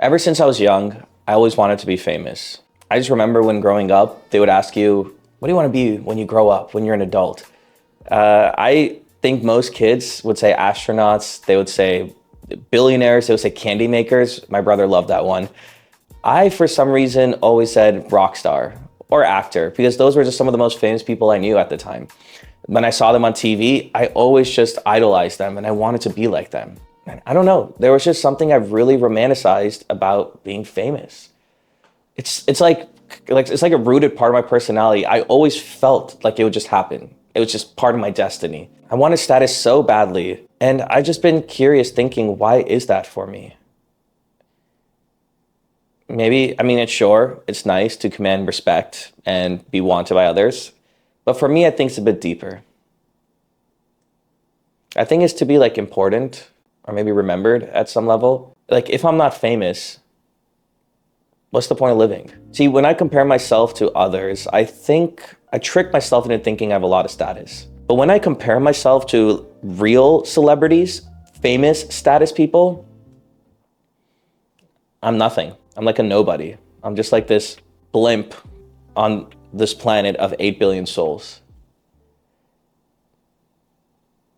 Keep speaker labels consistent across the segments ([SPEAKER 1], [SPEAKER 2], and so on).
[SPEAKER 1] Ever since I was young, I always wanted to be famous. I just remember when growing up, they would ask you, what do you want to be when you grow up, when you're an adult? I think most kids would say astronauts, they would say billionaires, they would say candy makers. My brother loved that one. I, for some reason, always said rock star or actor because those were just some of the most famous people I knew at the time. When I saw them on TV, I always just idolized them and I wanted to be like them. And I don't know, there was just something I've really romanticized about being famous. It's like it's like a rooted part of my personality. I always felt like it would just happen. It was just part of my destiny. I wanted status so badly, and I've just been curious thinking, why is that for me? Maybe, I mean, it's nice to command respect and be wanted by others. But for me, I think it's a bit deeper. I think it's to be like important or maybe remembered at some level. Like if I'm not famous, what's the point of living? See, when I compare myself to others, I think I trick myself into thinking I have a lot of status. But when I compare myself to real celebrities, famous status people, I'm nothing. I'm like a nobody. I'm just like this blimp on this planet of 8 billion souls.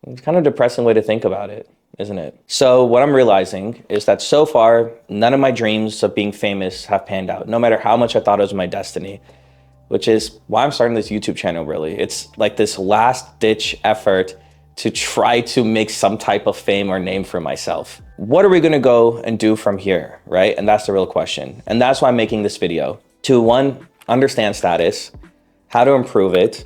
[SPEAKER 1] It's kind of a depressing way to think about it, isn't it? So what I'm realizing is that so far, none of my dreams of being famous have panned out, no matter how much I thought it was my destiny, which is why I'm starting this YouTube channel, really. It's like this last ditch effort to try to make some type of fame or name for myself. What are we gonna go and do from here, right? And that's the real question. And that's why I'm making this video. To one, understand status, how to improve it,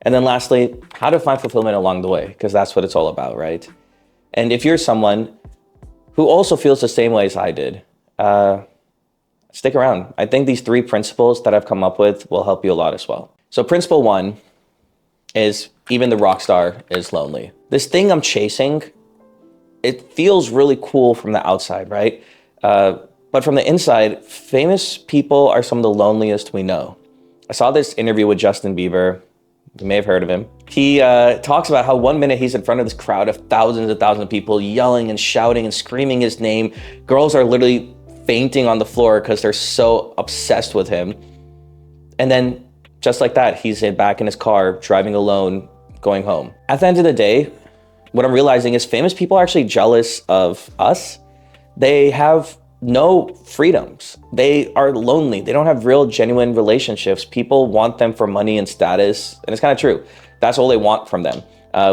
[SPEAKER 1] and then lastly, how to find fulfillment along the way, because that's what it's all about, right? And if you're someone who also feels the same way as I did, stick around. I think these 3 principles that I've come up with will help you a lot as well. So principle 1 is even the rock star is lonely. This thing I'm chasing, it feels really cool from the outside, right? But from the inside, famous people are some of the loneliest we know. I saw this interview with Justin Bieber. You may have heard of him. He talks about how one minute he's in front of this crowd of thousands and thousands of people yelling and shouting and screaming his name. Girls are literally fainting on the floor because they're so obsessed with him. And then just like that, he's back in his car, driving alone, going home. At the end of the day, what I'm realizing is famous people are actually jealous of us. They have no freedoms. They are lonely. They don't have real, genuine relationships. People want them for money and status, and it's kind of true. That's all they want from them.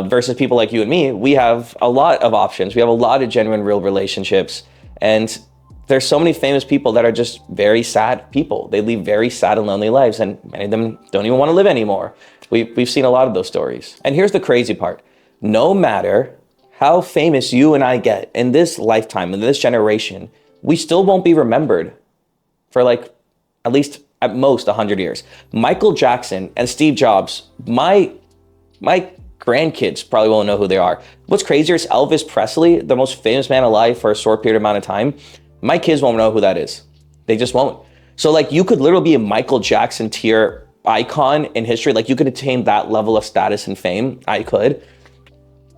[SPEAKER 1] Versus people like you and me, we have a lot of options. We have a lot of genuine, real relationships. And there's so many famous people that are just very sad people. They lead very sad and lonely lives, and many of them don't even want to live anymore. We've seen a lot of those stories. And here's the crazy part. No matter how famous you and I get in this lifetime, in this generation, we still won't be remembered for like at least at most 100 years. Michael Jackson and Steve Jobs, my grandkids probably won't know who they are. What's crazier is Elvis Presley, the most famous man alive for a short period amount of time. My kids won't know who that is. They just won't. So like you could literally be a Michael Jackson tier icon in history. Like you could attain that level of status and fame. I could.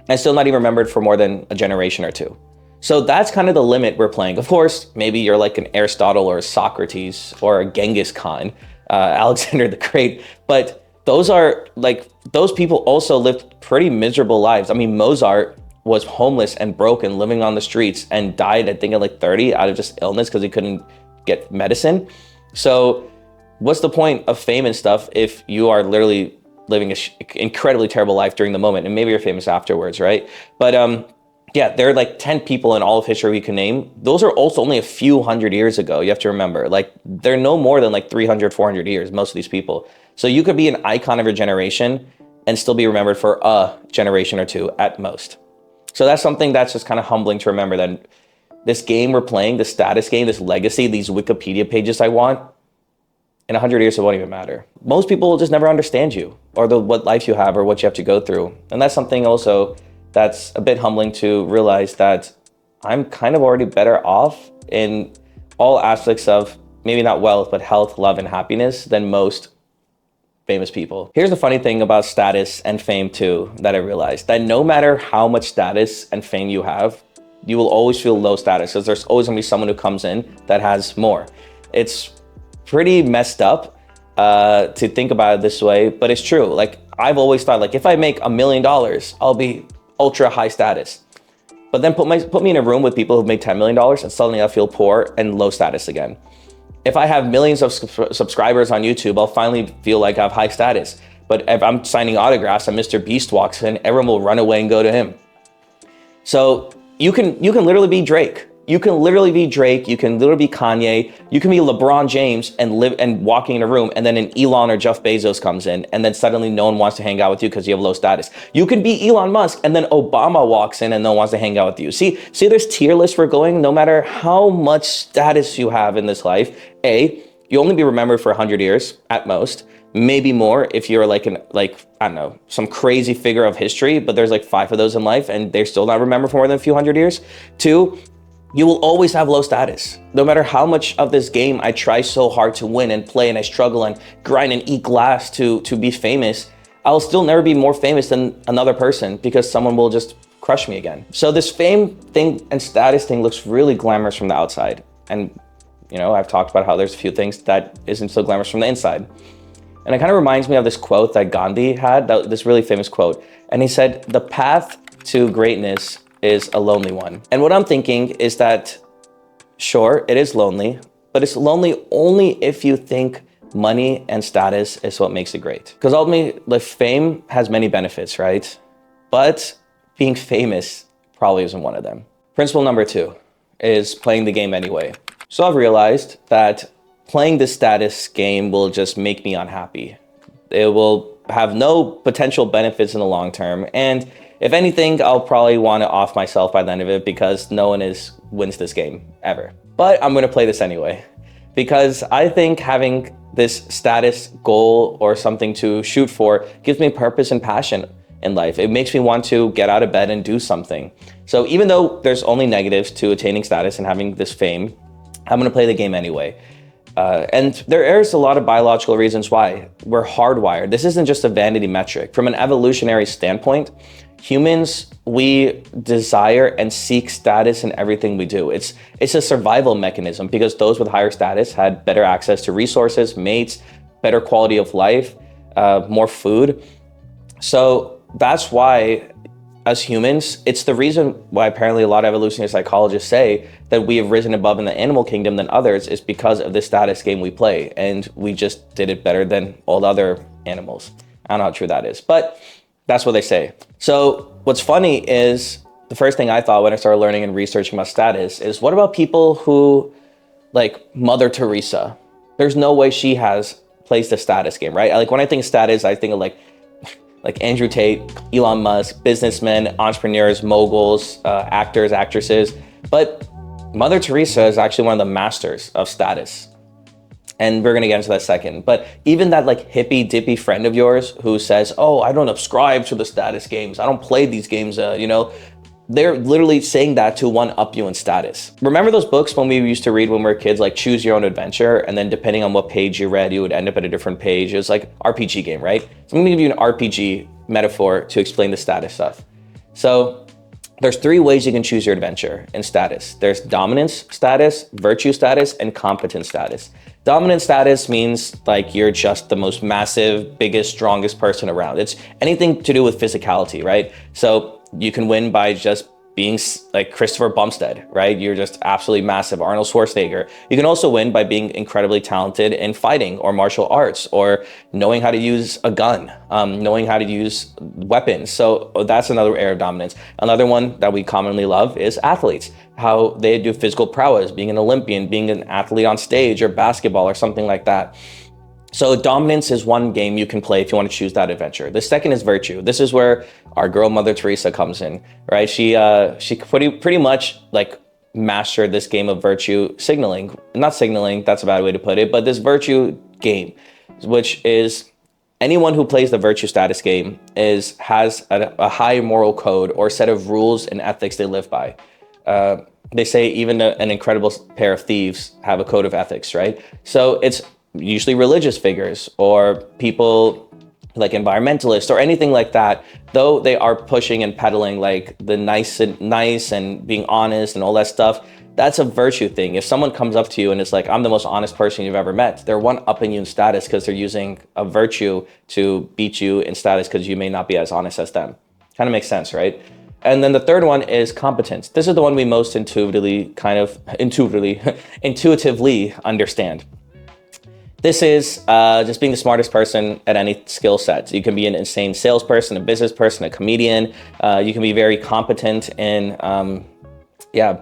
[SPEAKER 1] And still not even remembered for more than a generation or 2. So that's kind of the limit we're playing. Of course, maybe you're like an Aristotle or a Socrates or a Genghis Khan, Alexander the Great, but those people also lived pretty miserable lives. I mean, Mozart was homeless and broke and living on the streets and died, I think at like 30 out of just illness because he couldn't get medicine. So what's the point of fame and stuff if you are literally living an incredibly terrible life during the moment, and maybe you're famous afterwards, right? But yeah, there are like 10 people in all of history we can name. Those are also only a few hundred years ago. You have to remember, like they're no more than like 300, 400 years, most of these people. So you could be an icon of your generation and still be remembered for a generation or 2 at most. So that's something that's just kind of humbling to remember, that this game we're playing, the status game, this legacy, these Wikipedia pages I want, in 100 years, it won't even matter. Most people will just never understand you or what life you have or what you have to go through. And that's something also that's a bit humbling to realize, that I'm kind of already better off in all aspects of maybe not wealth, but health, love, and happiness than most famous people. Here's the funny thing about status and fame too, that I realized, that no matter how much status and fame you have, you will always feel low status because there's always gonna be someone who comes in that has more. It's pretty messed up to think about it this way, but it's true. Like, I've always thought, like, if I make $1 million, I'll be ultra high status. But then put me in a room with people who've made $10 million and suddenly I feel poor and low status again. If I have millions of subscribers on YouTube, I'll finally feel like I have high status. But if I'm signing autographs and Mr. Beast walks in, everyone will run away and go to him. So you can literally be Drake. You can literally be Drake. You can literally be Kanye. You can be LeBron James and live and walking in a room, and then an Elon or Jeff Bezos comes in, and then suddenly no one wants to hang out with you because you have low status. You can be Elon Musk, and then Obama walks in and no one wants to hang out with you. See, there's tier lists for going. No matter how much status you have in this life, you'll only be remembered for 100 years at most. Maybe more if you're like I don't know, some crazy figure of history, but there's like 5 of those in life and they're still not remembered for more than a few hundred years. 2, you will always have low status. No matter how much of this game I try so hard to win and play and I struggle and grind and eat glass to be famous, I'll still never be more famous than another person because someone will just crush me again. So this fame thing and status thing looks really glamorous from the outside. And you know, I've talked about how there's a few things that isn't so glamorous from the inside. And it kind of reminds me of this quote that Gandhi had, this really famous quote. And he said, "The path to greatness is a lonely one." And what I'm thinking is that, sure, it is lonely, but it's lonely only if you think money and status is what makes it great. Because ultimately, like, fame has many benefits, right? But being famous probably isn't one of them. Principle number 2 is playing the game anyway. So I've realized that playing this status game will just make me unhappy. It will have no potential benefits in the long term. And if anything, I'll probably want to off myself by the end of it because no one wins this game ever. But I'm going to play this anyway because I think having this status goal or something to shoot for gives me purpose and passion in life. It makes me want to get out of bed and do something. So even though there's only negatives to attaining status and having this fame, I'm going to play the game anyway. And there is a lot of biological reasons why. We're hardwired. This isn't just a vanity metric. From an evolutionary standpoint, humans, we desire and seek status in everything we do. It's a survival mechanism because those with higher status had better access to resources, mates, better quality of life, more food. So that's why, as humans, it's the reason why apparently a lot of evolutionary psychologists say that we have risen above in the animal kingdom than others is because of this status game we play. And we just did it better than all the other animals. I don't know how true that is, but that's what they say. So what's funny is the first thing I thought when I started learning and researching about status is, what about people who, like Mother Teresa? There's no way she has placed a status game, right? Like when I think of status, I think of like Andrew Tate, Elon Musk, businessmen, entrepreneurs, moguls, actors, actresses. But Mother Teresa is actually one of the masters of status. And we're gonna get into that second. But even that like hippy dippy friend of yours who says, "Oh, I don't subscribe to the status games. I don't play these games," they're literally saying that to one up you in status. Remember those books when we used to read when we were kids, like Choose Your Own Adventure, and then depending on what page you read, you would end up at a different page. It was like RPG game, right? So I'm gonna give you an RPG metaphor to explain the status stuff. So there's 3 ways you can choose your adventure in status. There's dominance status, virtue status, and competence status. Dominant status means like you're just the most massive, biggest, strongest person around. It's anything to do with physicality, right? So you can win by just being like Christopher Bumstead, right? You're just absolutely massive, Arnold Schwarzenegger. You can also win by being incredibly talented in fighting or martial arts or knowing how to use a gun, knowing how to use weapons. So that's another area of dominance. Another one that we commonly love is athletes, how they do physical prowess, being an Olympian, being an athlete on stage or basketball or something like that. So dominance is one game you can play if you want to choose that adventure. The second is virtue. This is where our girl Mother Teresa comes in, right? She pretty much like mastered this game of virtue signaling. Not signaling, that's a bad way to put it, but this virtue game, which is anyone who plays the virtue status game has a high moral code or set of rules and ethics they live by. They say even an incredible pair of thieves have a code of ethics, right? So it's usually religious figures or people like environmentalists or anything like that though they are pushing and peddling like the nice and being honest and all that stuff, that's a virtue thing. If someone comes up to you and is like, I'm the most honest person you've ever met, they're one-upping you in status because they're using a virtue to beat you in status because you may not be as honest as them. Kind of makes sense, right? And then the third one is competence. This is the one we most intuitively understand. This is just being the smartest person at any skill set. You can be an insane salesperson, a business person, a comedian. You can be very competent in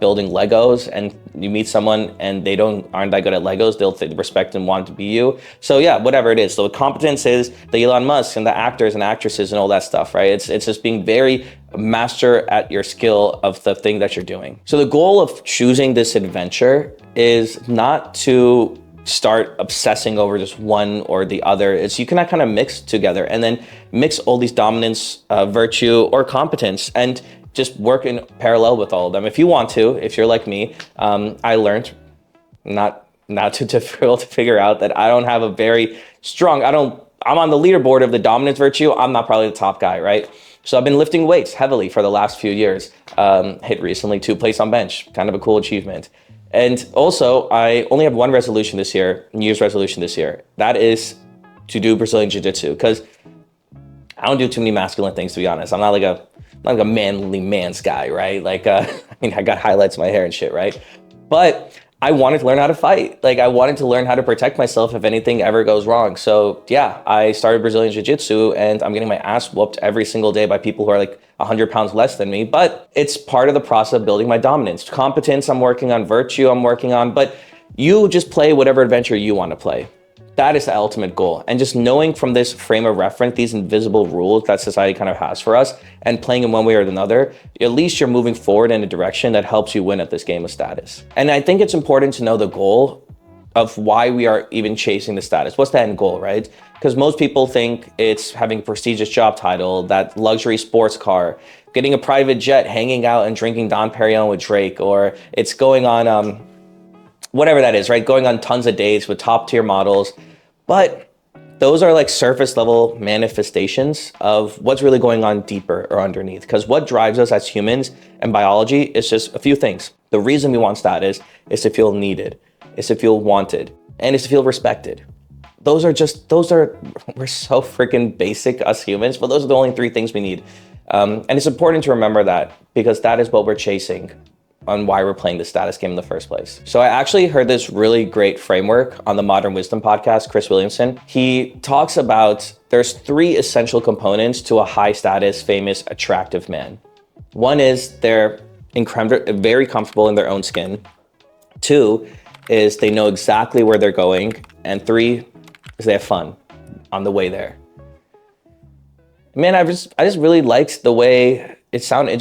[SPEAKER 1] building Legos, and you meet someone and they aren't that good at Legos, they'll respect and want to be you. So yeah, whatever it is. So competence is the Elon Musk and the actors and actresses and all that stuff, right? It's just being very master at your skill of the thing that you're doing. So the goal of choosing this adventure is not to start obsessing over just one or the other. It's you can kind of mix together and then mix all these dominance, virtue, or competence, and just work in parallel with all of them. If you want to, if you're like me, I learned not too difficult to figure out that I don't have a very strong, I'm on the leaderboard of the dominance virtue. I'm not probably the top guy, right? So I've been lifting weights heavily for the last few years. Hit recently 2 place on bench, kind of a cool achievement. And also I only have one resolution this year, New Year's resolution this year. That is to do Brazilian Jiu-Jitsu, because I don't do too many masculine things, to be honest. I'm not like a manly man's guy, right? Like, I got highlights in my hair and shit, right? But I wanted to learn how to fight. Like, I wanted to learn how to protect myself if anything ever goes wrong. So yeah, I started Brazilian Jiu-Jitsu, and I'm getting my ass whooped every single day by people who are like 100 pounds less than me. But it's part of the process of building my dominance. Competence, I'm working on. Virtue, I'm working on. But you just play whatever adventure you want to play. That is the ultimate goal. And just knowing from this frame of reference, these invisible rules that society kind of has for us, and playing in one way or another, at least you're moving forward in a direction that helps you win at this game of status. And I think it's important to know the goal of why we are even chasing the status. What's the end goal, right? Because most people think it's having a prestigious job title, that luxury sports car, getting a private jet, hanging out and drinking Dom Perignon with Drake, or it's going on, whatever that is, right? Going on tons of dates with top tier models. But those are like surface level manifestations of what's really going on deeper or underneath. Because what drives us as humans and biology is just a few things. The reason we want status is to feel needed, is to feel wanted, and is to feel respected. We're so freaking basic, us humans, but those are the only 3 things we need. And it's important to remember that, because that is what we're chasing on why we're playing the status game in the first place. So I actually heard this really great framework on the Modern Wisdom podcast, Chris Williamson. He talks about there's 3 essential components to a high status, famous, attractive man. One is they're very comfortable in their own skin. 2 is they know exactly where they're going. And 3 is they have fun on the way there. Man, I just really liked the way it sounded. It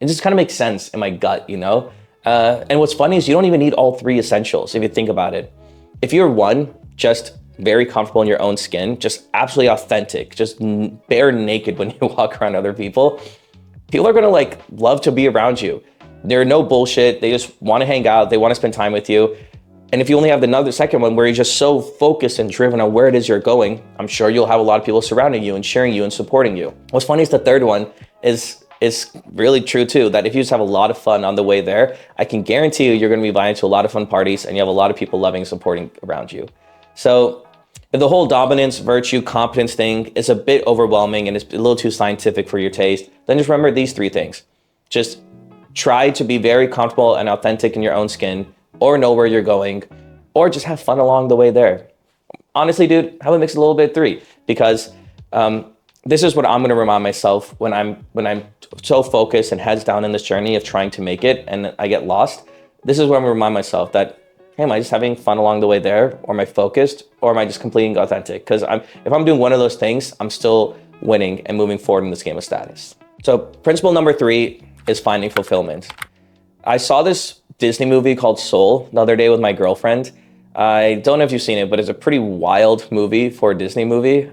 [SPEAKER 1] just kind of makes sense in my gut, you know? And what's funny is you don't even need all 3 essentials if you think about it. If you're one, just very comfortable in your own skin, just absolutely authentic, just bare naked when you walk around other people are gonna like love to be around you. They're no bullshit. They just wanna hang out. They wanna spend time with you. And if you only have the second one where you're just so focused and driven on where it is you're going, I'm sure you'll have a lot of people surrounding you and cheering you and supporting you. What's funny is the third one is really true too, that if you just have a lot of fun on the way there, I can guarantee you're gonna be invited to a lot of fun parties and you have a lot of people loving and supporting around you. So if the whole dominance, virtue, competence thing is a bit overwhelming and it's a little too scientific for your taste, then just remember these 3 things. Just try to be very comfortable and authentic in your own skin, or know where you're going, or just have fun along the way there. Honestly, dude, have a mix of a little bit 3, because this is what I'm gonna remind myself when I'm so focused and heads down in this journey of trying to make it and I get lost. This is where I'm gonna remind myself that, hey, am I just having fun along the way there? Or am I focused? Or am I just completely authentic? Because if I'm doing one of those things, I'm still winning and moving forward in this game of status. So principle number 3 is finding fulfillment. I saw this Disney movie called Soul the other day with my girlfriend. I don't know if you've seen it, but it's a pretty wild movie for a Disney movie.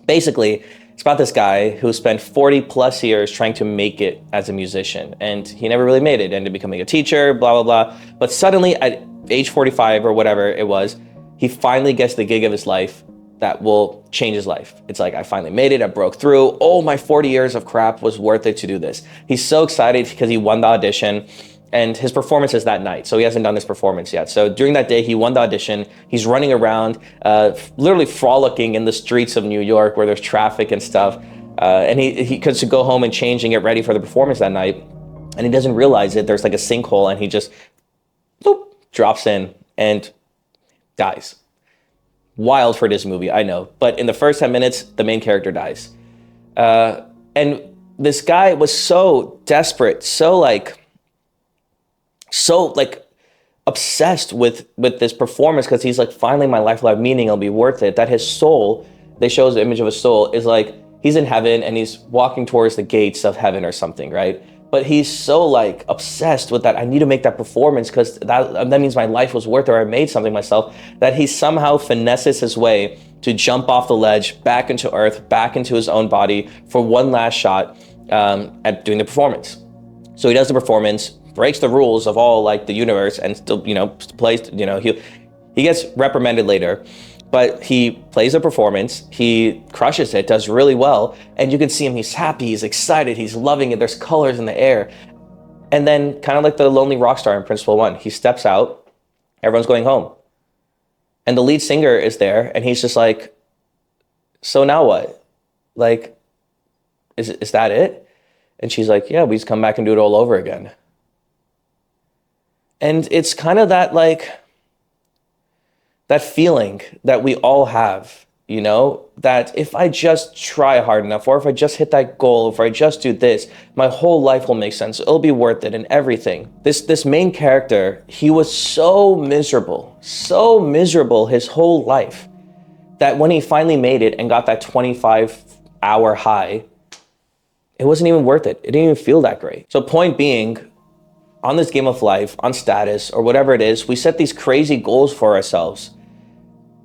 [SPEAKER 1] Basically, it's about this guy who spent 40 plus years trying to make it as a musician, and he never really made it, ended up becoming a teacher, blah, blah, blah. But suddenly at age 45 or whatever it was, he finally gets the gig of his life that will change his life. It's like, I finally made it, I broke through. Oh, my 40 years of crap was worth it to do this. He's so excited because he won the audition, and his performance is that night. So he hasn't done his performance yet. So during that day, he won the audition. He's running around, literally frolicking in the streets of New York where there's traffic and stuff. And he could go home and change and get ready for the performance that night. And he doesn't realize it. There's like a sinkhole, and he just boop, drops in and dies. Wild for this movie, I know. But in the first 10 minutes, the main character dies. And this guy was so desperate, so obsessed with this performance, because he's like, finally my life will have meaning, it'll be worth it, that his soul, they show the image of his soul, is like, he's in heaven and he's walking towards the gates of heaven or something, right? But he's so like obsessed with that, I need to make that performance because that means my life was worth it, or I made something myself, that he somehow finesses his way to jump off the ledge, back into earth, back into his own body for one last shot at doing the performance. So he does the performance, breaks the rules of all like the universe, and still, plays, he gets reprimanded later. But he plays a performance, he crushes it, does really well, and you can see him, he's happy, he's excited, he's loving it, there's colors in the air. And then, kind of like the lonely rock star in Principle One, he steps out, everyone's going home. And the lead singer is there, and he's just like, so now what? Like, is that it? And she's like, yeah, we just come back and do it all over again. And it's kind of that feeling that we all have, that if I just try hard enough, or if I just hit that goal, if I just do this, my whole life will make sense. It'll be worth it and everything. This main character, he was so miserable his whole life, that when he finally made it and got that 25-hour high, it wasn't even worth it. It didn't even feel that great. So point being, on this game of life, on status, or whatever it is, we set these crazy goals for ourselves.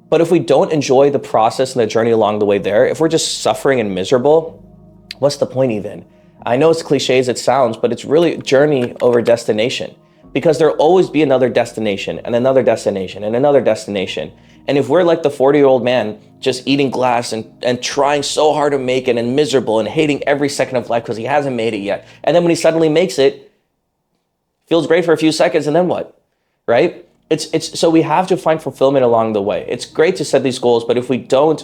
[SPEAKER 1] But if we don't enjoy the process and the journey along the way there, if we're just suffering and miserable, what's the point even? I know it's cliche as it sounds, but it's really journey over destination, because there'll always be another destination and another destination and another destination. And if we're like the 40-year-old man just eating glass and trying so hard to make it and miserable and hating every second of life because he hasn't made it yet, and then when he suddenly makes it, feels great for a few seconds, and then what, right? So we have to find fulfillment along the way. It's great to set these goals, but if we don't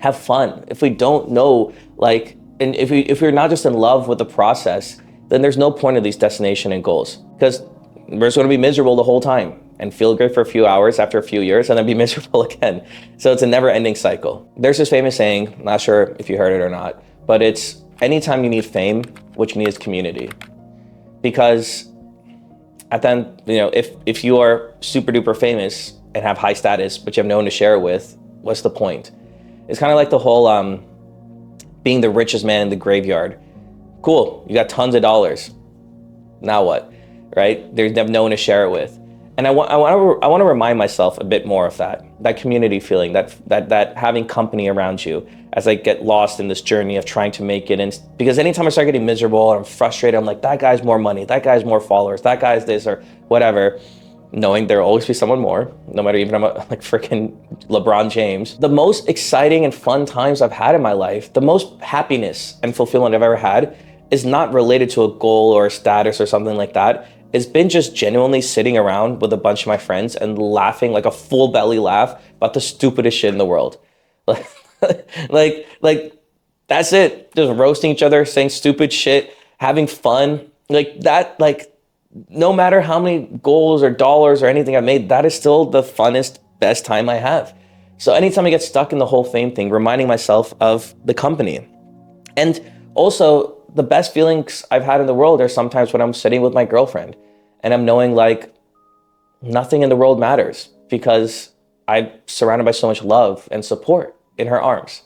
[SPEAKER 1] have fun, if we don't know, and if we're not just in love with the process, then there's no point of these destination and goals, because we're just going to be miserable the whole time and feel great for a few hours after a few years and then be miserable again. So it's a never-ending cycle. There's this famous saying, I'm not sure if you heard it or not, but it's, anytime you need fame, what you need is community. Because at the end, if you are super duper famous and have high status, but you have no one to share it with, what's the point? It's kind of like the whole being the richest man in the graveyard. Cool, you got tons of dollars. Now what, right? They have no one to share it with. And I want to remind myself a bit more of that community feeling, that having company around you as I get lost in this journey of trying to make it. And because anytime I start getting miserable and I'm frustrated, I'm like, that guy's more money, that guy's more followers, that guy's this or whatever, knowing there'll always be someone more, no matter even I'm like freaking LeBron James. The most exciting and fun times I've had in my life, the most happiness and fulfillment I've ever had, is not related to a goal or a status or something like that. It's been just genuinely sitting around with a bunch of my friends and laughing, like a full belly laugh, about the stupidest shit in the world. like that's it. Just roasting each other, saying stupid shit, having fun. No matter how many goals or dollars or anything I've made, that is still the funnest, best time I have. So anytime I get stuck in the whole fame thing, reminding myself of the company. And also, the best feelings I've had in the world are sometimes when I'm sitting with my girlfriend and I'm knowing nothing in the world matters because I'm surrounded by so much love and support in her arms.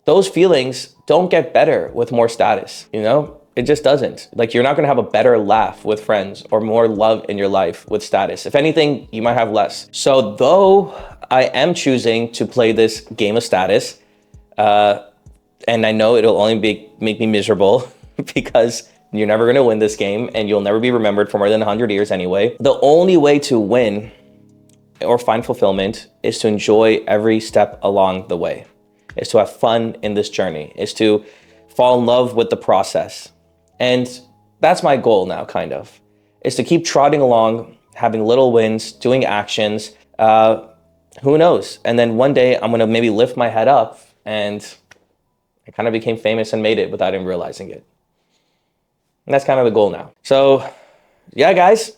[SPEAKER 1] Those feelings don't get better with more status, It just doesn't. You're not gonna have a better laugh with friends or more love in your life with status. If anything, you might have less. So though I am choosing to play this game of status, and I know it'll only make me miserable because you're never going to win this game and you'll never be remembered for more than 100 years anyway. The only way to win or find fulfillment is to enjoy every step along the way, is to have fun in this journey, is to fall in love with the process. And that's my goal now, kind of, is to keep trotting along, having little wins, doing actions, who knows? And then one day I'm gonna maybe lift my head up and I kind of became famous and made it without even realizing it. And that's kind of the goal now. So yeah, guys,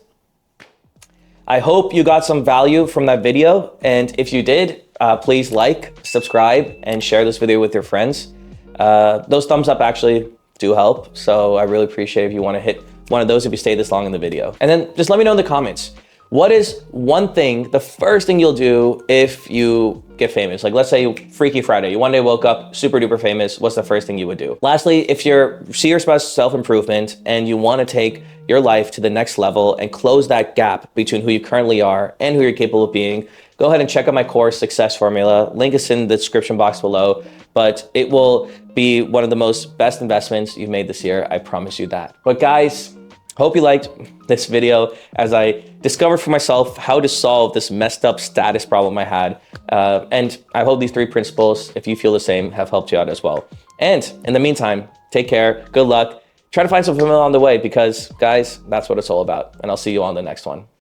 [SPEAKER 1] I hope you got some value from that video. And if you did, please like, subscribe, and share this video with your friends. Those thumbs up actually do help. So I really appreciate if you want to hit one of those if you stayed this long in the video. And then just let me know in the comments, what is one thing, the first thing you'll do if you get famous? Like, let's say Freaky Friday, you one day woke up super duper famous. What's the first thing you would do? Lastly, if you're serious about self-improvement and you want to take your life to the next level and close that gap between who you currently are and who you're capable of being, go ahead and check out my course, Success Formula. Link is in the description box below, but it will be one of the best investments you've made this year. I promise you that. But guys, hope you liked this video as I discovered for myself how to solve this messed up status problem I had. And I hope these 3 principles, if you feel the same, have helped you out as well. And in the meantime, take care, good luck, try to find some fulfillment on the way because guys, that's what it's all about. And I'll see you on the next one.